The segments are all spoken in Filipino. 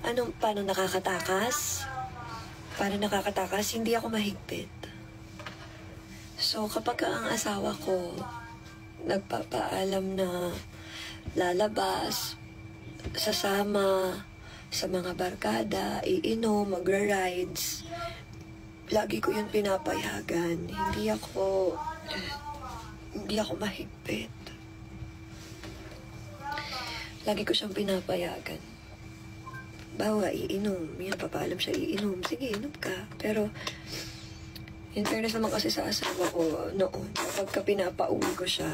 Paano nakakatakas? Paano nakakatakas? Hindi ako mahigpit. So, kapag ang asawa ko nagpapaalam na lalabas, sasama sa mga barkada, iinom, magra-rides, lagi ko yun pinapayagan. Hindi ako mahigpit. Lagi ko siyang pinapayagan. Bawa, iinom. Yan, papaalam siya, iinom. Sige, inom ka. Pero, in fairness naman kasi sa asawa ko noon, kapag pinapauwi ko siya,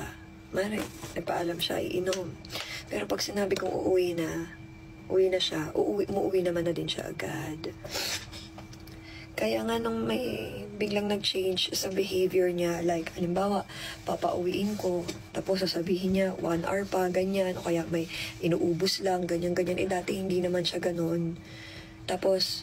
nagpaalam siya, iinom. Pero pag sinabi kong uwi na siya, umuwi naman na din siya agad. Kaya nga nung may biglang nag-change sa behavior niya, like, halimbawa, papauwiin ko, tapos sasabihin niya, 1 hour pa, ganyan, o kaya may inuubos lang, ganyan. Eh, dati hindi naman siya ganon. Tapos,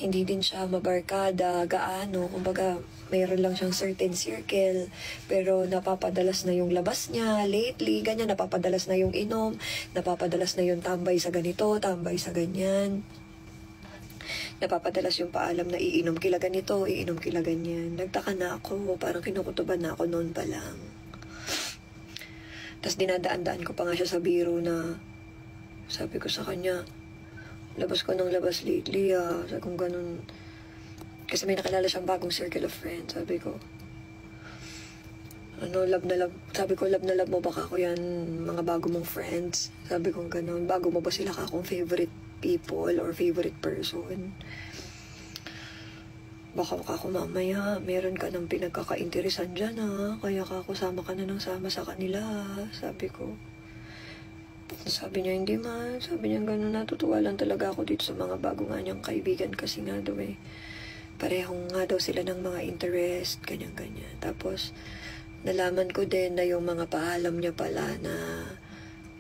hindi din siya mabarkada, gaano, kumbaga, mayroon lang siyang certain circle, pero napapadalas na yung labas niya, lately, ganyan, napapadalas na yung inom, napapadalas na yung tambay sa ganito, tambay sa ganyan. Napapadalas yung paalam na iinom kila ganito, iinom kila ganyan. Nagtaka na ako, parang kinukutuban na ako noon pa lang. Tapos dinadaan-daan ko pa nga siya sa biro na sabi ko sa kanya, labas ko ng labas lately Sabi kong ganun. Kasi may nakilala siyang bagong circle of friends. Sabi ko, love na love. Sabi ko, love na love mo baka ako yan, mga bago mong friends. Sabi kong ganun, bago mo ba sila akong favorite people or favorite person? Baka ako mamaya, meron ka ng pinagkakainteresan dyan kaya sama ka na ng sama sa kanila, sabi ko. Sabi niya, hindi man. Sabi niya, gano'n, natutuwa lang talaga ako dito sa mga bago nga niyang kaibigan kasi nga daw parehong nga daw sila ng mga interest, ganyan. Tapos, nalaman ko din na yung mga paalam niya pala na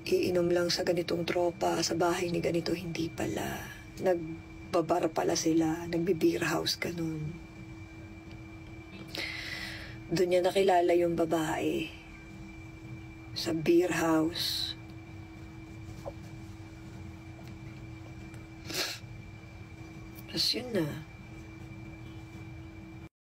iinom lang sa ganitong tropa, sa bahay ni ganito, hindi pala. Nagbabar pala sila, nagbe-beer house, ganun. Doon niya nakilala yung babae sa beer house. Tapos yun na.